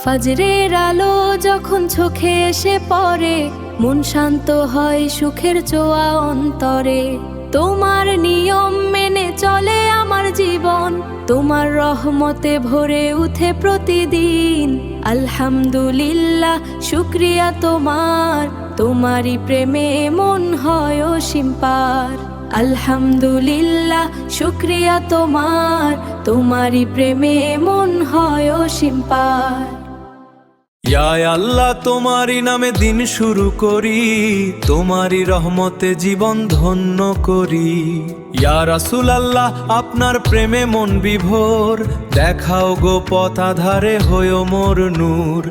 ফজরের আলো যখন চোখে এসে পড়ে, মন শান্ত হয় সুখের ছোঁয়া অন্তরে। তোমার নিয়ম মেনে চলে আমার জীবন, তোমার রহমতে ভরে উঠে প্রতিদিন। আলহামদুলিল্লাহ শুকরিয়া তোমার, তোমারই প্রেমে মন হয় অসীম পার। আলহামদুলিল্লাহ শুকরিয়া তোমার, তোমারই প্রেমে মন হয় অসীম পার। ইয়া আল্লাহ তোমারই নামে দিন শুরু করি, তোমারই রহমতে জীবন ধন্য করি। ইয়া রাসূল আল্লাহ আপনার প্রেমে মন বিভোর, দেখাও গো পথ আধারে হয়ো মোর নূর।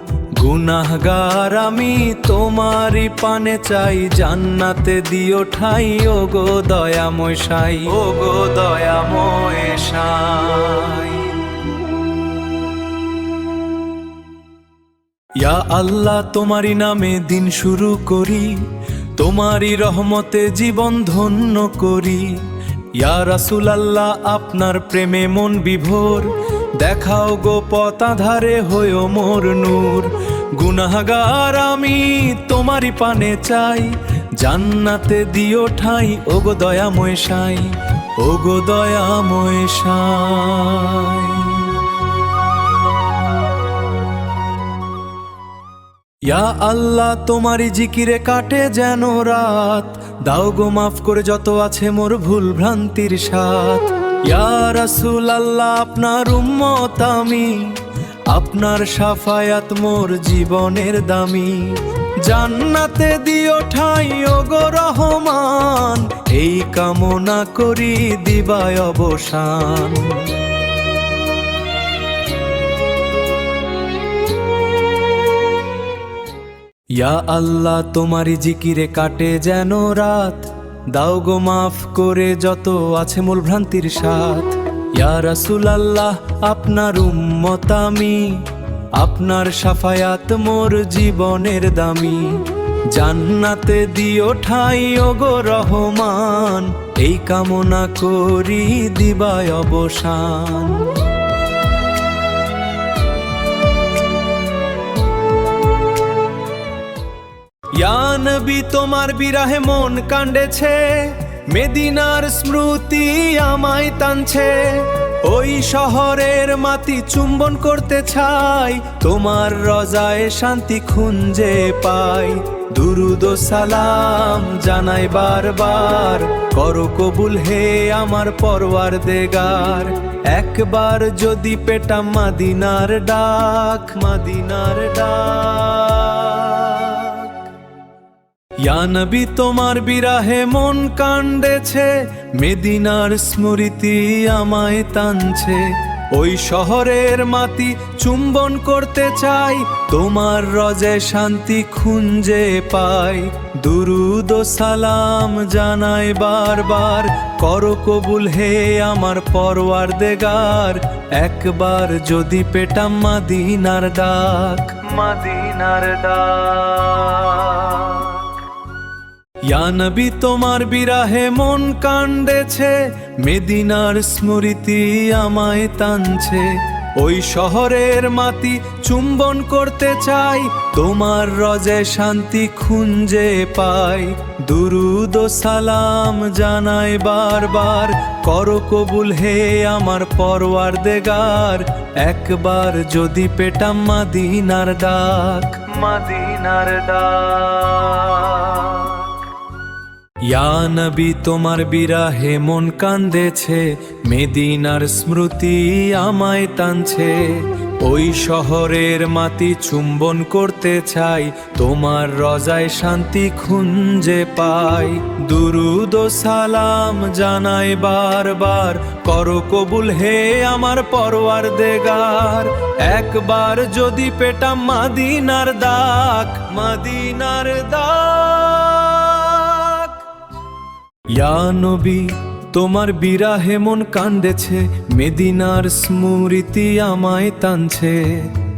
গুনাহগার আমি তোমারই পানে চাই, জান্নাতে দিও ঠাই ও গো দয়াময় সাই, ও গো দয়াময় সাই। ইয়া আল্লাহ তোমারই নামে দিন শুরু করি, তোমারই রহমতে জীবন ধন্য করি। ইয়া রাসূল আল্লাহ আপনার প্রেমে মন বিভোর, দেখাও গো পথ আধারে হয়ো মোর নূর। গুনাহগার আমি তোমারই পানে চাই, জান্নাতে দিও ঠাই ও গো দয়াময় সাই, ও গো দয়াময় সাই। ইয়া আল্লাহ তোমারই জিকিরে কাটে যেন রাত, দাও গো মাফ করে যত আছে মোর ভুল ভ্রান্তির সাথ। ইয়া রাসূল আল্লাহ আপনার উম্মত আমি, আপনার শাফায়াত মোর জীবনের দামি। জান্নাতে দিও ঠাই ও গো রহমান, এই কামনা করি দিবায় অবসান। ইয়া আল্লাহ তোমারই জিকিরে কাটে যেন রাত, দাও গো মাফ করে যত আছে মূল ভ্রান্তির সাথ। ইয়া রাসূল আল্লাহ আপনার উম্মত আমি, আপনার শাফায়াত মোর জীবনের দামি। জান্নাতে দিও ঠাই ও গো রহমান, এই কামনা করি দিবায় অবসান। ইয়া নবী তোমার বিরহে মন কান্দেছে, মদিনার স্মৃতি আমায় টানছে। ওই শহরের মাটি চুম্বন করতে চাই, তোমার রজায় শান্তি খুঁজে পাই। দুরুদ ও সালাম জানাই বারবার, করো কবুল হে আমার পরওয়ারদিগার। একবার যদি পেটাম মদিনার ডাক, মদিনার ডাক। ইয়া নবী তোমার বিরহে মন কান্দেছে, মদিনার স্মৃতি আমায় টানছে। ওই শহরের মাটি চুম্বন করতে চাই, তোমার রজে শান্তি খুঁজে পাই। দুরুদ ও সালাম জানাই বারবার, করো কবুল হে আমার পরওয়ারদিগার। একবার যদি পেটাম মদিনার ডাক, মদিনার ডাক। ইয়া নবী তোমার বিরহে মন কান্দেছে, মদিনার স্মৃতি আমায় টানছে। ওই শহরের মাটি চুম্বন করতে চাই, তোমার রজে শান্তি খুঁজে পাই। দুরুদ ও সালাম জানাই বারবার, করো কবুল হে আমার পরওয়ারদিগার। একবার যদি পেটাম মদিনার ডাক, মদিনার ডাক। ইয়া নবী তোমার বিরহে মন কান্দেছে, মদিনার স্মৃতি আমায় টানছে। ওই শহরের মাটি চুম্বন করতে চাই, তোমার রজায় শান্তি খুঁজে পাই। দুরুদ ও সালাম জানাই বারবার, করো কবুল হে আমার পরওয়ারদিগার। একবার যদি পেটাম মদিনার ডাক, মদিনার ডাক। ইয়া নবী তোমার বিরহে মন কান্দেছে, মদিনার স্মৃতি আমায় টানছে।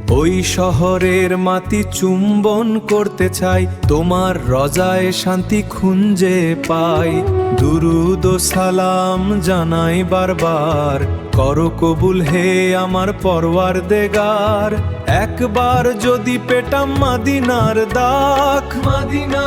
ওই শহরের মাটি চুম্বন করতে চাই, তোমার রজায় শান্তি খুঁজে পাই। দুরুদ ও সালাম জানাই বারবার, করো কবুল হে আমার পরওয়ারদেগার। একবার যদি পেটাম মদিনার দাগ, মদিনা